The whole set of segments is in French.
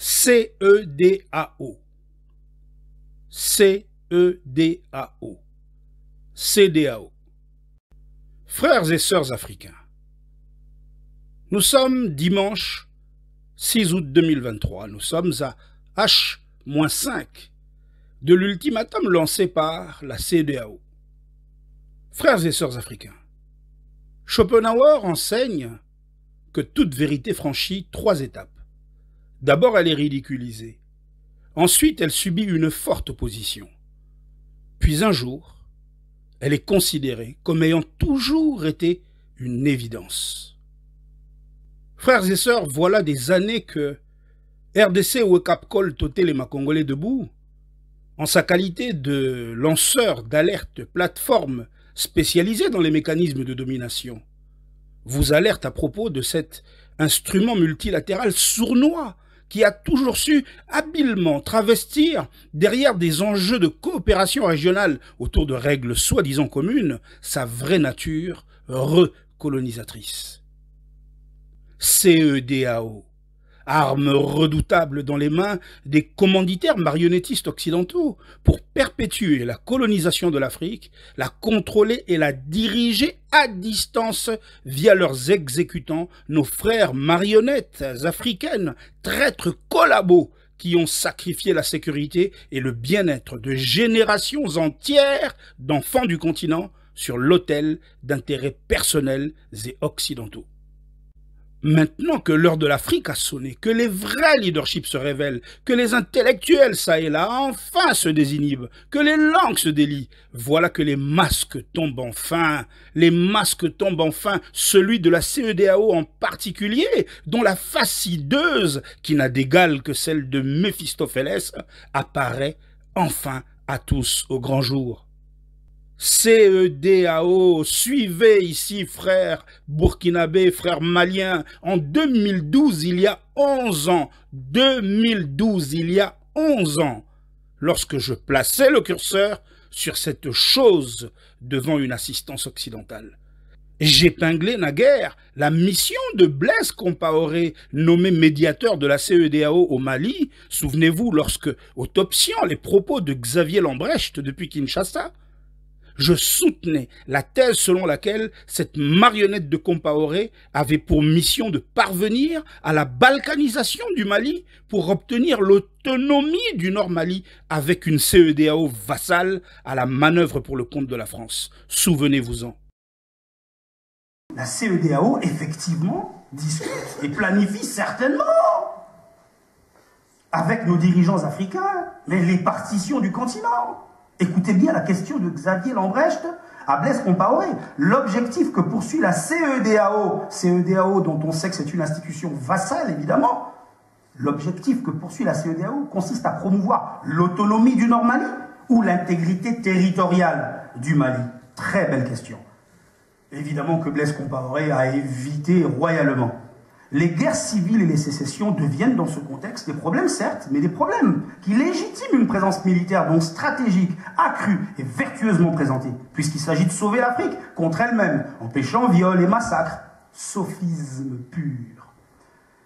CEDEAO. CEDEAO. CEDEAO. Frères et sœurs africains, nous sommes dimanche 6 août 2023. Nous sommes à H-5 de l'ultimatum lancé par la CEDEAO. Frères et sœurs africains, Schopenhauer enseigne que toute vérité franchit 3 étapes. D'abord, elle est ridiculisée. Ensuite, elle subit une forte opposition. Puis un jour, elle est considérée comme ayant toujours été une évidence. Frères et sœurs, voilà des années que RDC Wake Up Call Toté les Congolais debout, en sa qualité de lanceur d'alerte plateforme spécialisée dans les mécanismes de domination, vous alerte à propos de cet instrument multilatéral sournois qui a toujours su habilement travestir derrière des enjeux de coopération régionale autour de règles soi-disant communes sa vraie nature recolonisatrice. CEDEAO, arme redoutable dans les mains des commanditaires marionnettistes occidentaux pour perpétuer la colonisation de l'Afrique, la contrôler et la diriger à distance via leurs exécutants, nos frères marionnettes africaines, traîtres collabos qui ont sacrifié la sécurité et le bien-être de générations entières d'enfants du continent sur l'autel d'intérêts personnels et occidentaux. Maintenant que l'heure de l'Afrique a sonné, que les vrais leaderships se révèlent, que les intellectuels ça et là enfin se désinhibent, que les langues se délient, voilà que les masques tombent enfin. Les masques tombent enfin, celui de la CEDEAO en particulier, dont la face hideuse, qui n'a d'égal que celle de Méphistophélès, apparaît enfin à tous au grand jour. CEDEAO, suivez ici, frères burkinabés, frères maliens. En 2012, il y a 11 ans, 2012, il y a 11 ans, lorsque je plaçais le curseur sur cette chose devant une assistance occidentale. J'épinglais naguère la mission de Blaise Compaoré, nommé médiateur de la CEDEAO au Mali. Souvenez-vous, lorsque, autopsiant les propos de Xavier Lambrecht depuis Kinshasa, je soutenais la thèse selon laquelle cette marionnette de Compaoré avait pour mission de parvenir à la balkanisation du Mali pour obtenir l'autonomie du Nord Mali avec une CEDEAO vassale à la manœuvre pour le compte de la France. Souvenez-vous-en. La CEDEAO, effectivement, discute et planifie certainement avec nos dirigeants africains, mais les partitions du continent. Écoutez bien la question de Xavier Lambrecht à Blaise Compaoré. L'objectif que poursuit la CEDEAO dont on sait que c'est une institution vassale évidemment, l'objectif que poursuit la CEDEAO consiste à promouvoir l'autonomie du Nord Mali ou l'intégrité territoriale du Mali. Très belle question. Évidemment que Blaise Compaoré a évité royalement. Les guerres civiles et les sécessions deviennent dans ce contexte des problèmes, certes, mais des problèmes qui légitiment une présence militaire donc stratégique, accrue et vertueusement présentée, puisqu'il s'agit de sauver l'Afrique contre elle-même, empêchant viols et massacres. Sophisme pur.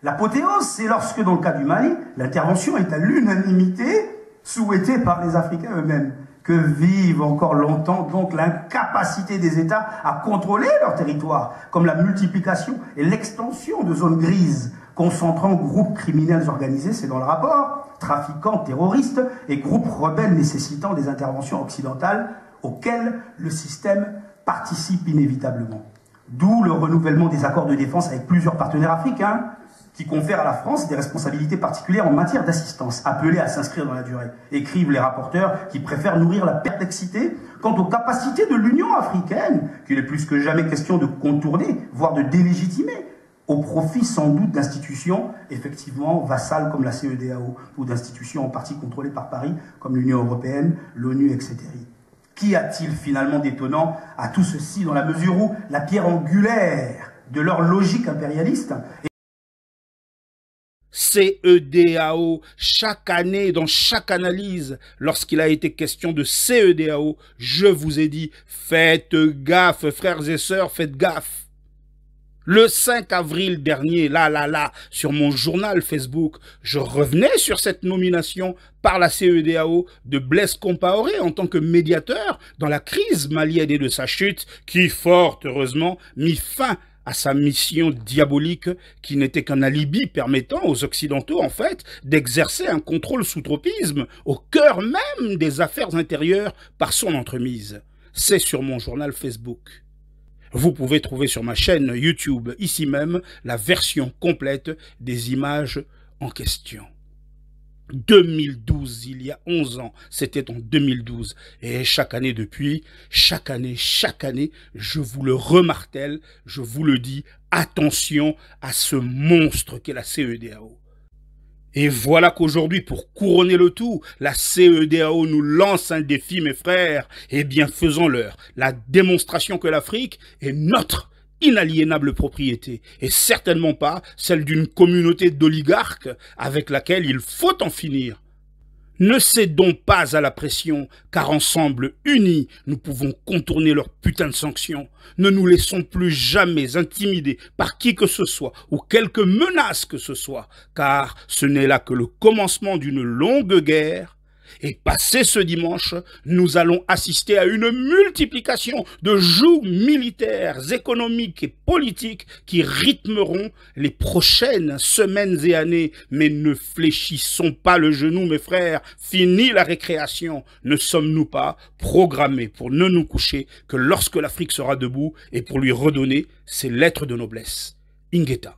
L'apothéose, c'est lorsque, dans le cas du Mali, l'intervention est à l'unanimité souhaitée par les Africains eux-mêmes. Que vive encore longtemps donc l'incapacité des États à contrôler leur territoire, comme la multiplication et l'extension de zones grises, concentrant groupes criminels organisés, c'est dans le rapport, trafiquants, terroristes et groupes rebelles nécessitant des interventions occidentales auxquelles le système participe inévitablement. D'où le renouvellement des accords de défense avec plusieurs partenaires africains, qui confère à la France des responsabilités particulières en matière d'assistance, appelées à s'inscrire dans la durée. Écrivent les rapporteurs qui préfèrent nourrir la perplexité quant aux capacités de l'Union africaine, qu'il est plus que jamais question de contourner, voire de délégitimer, au profit sans doute d'institutions effectivement vassales comme la CEDEAO, ou d'institutions en partie contrôlées par Paris, comme l'Union européenne, l'ONU, etc. Qu'y a-t-il finalement d'étonnant à tout ceci dans la mesure où la pierre angulaire de leur logique impérialiste CEDEAO, chaque année, dans chaque analyse, lorsqu'il a été question de CEDEAO, je vous ai dit, faites gaffe, frères et sœurs, faites gaffe. Le 5 avril dernier, sur mon journal Facebook, je revenais sur cette nomination par la CEDEAO de Blaise Compaoré en tant que médiateur dans la crise malienne et de sa chute, qui, fort heureusement, mit fin à sa mission diabolique qui n'était qu'un alibi permettant aux Occidentaux, en fait, d'exercer un contrôle sous tropisme au cœur même des affaires intérieures par son entremise. C'est sur mon journal Facebook. Vous pouvez trouver sur ma chaîne YouTube, ici même, la version complète des images en question. 2012, il y a 11 ans, c'était en 2012. Et chaque année depuis, chaque année, je vous le remartèle, je vous le dis, attention à ce monstre qu'est la CEDEAO. Et voilà qu'aujourd'hui, pour couronner le tout, la CEDEAO nous lance un défi, mes frères. Eh bien, faisons-leur la démonstration que l'Afrique est notre inaliénable propriété, et certainement pas celle d'une communauté d'oligarques avec laquelle il faut en finir. Ne cédons pas à la pression, car ensemble, unis, nous pouvons contourner leurs putains de sanctions. Ne nous laissons plus jamais intimider par qui que ce soit, ou quelque menace que ce soit, car ce n'est là que le commencement d'une longue guerre. Et passé ce dimanche, nous allons assister à une multiplication de jougs militaires, économiques et politiques qui rythmeront les prochaines semaines et années. Mais ne fléchissons pas le genou, mes frères, fini la récréation. Ne sommes-nous pas programmés pour ne nous coucher que lorsque l'Afrique sera debout et pour lui redonner ses lettres de noblesse. Ingeta.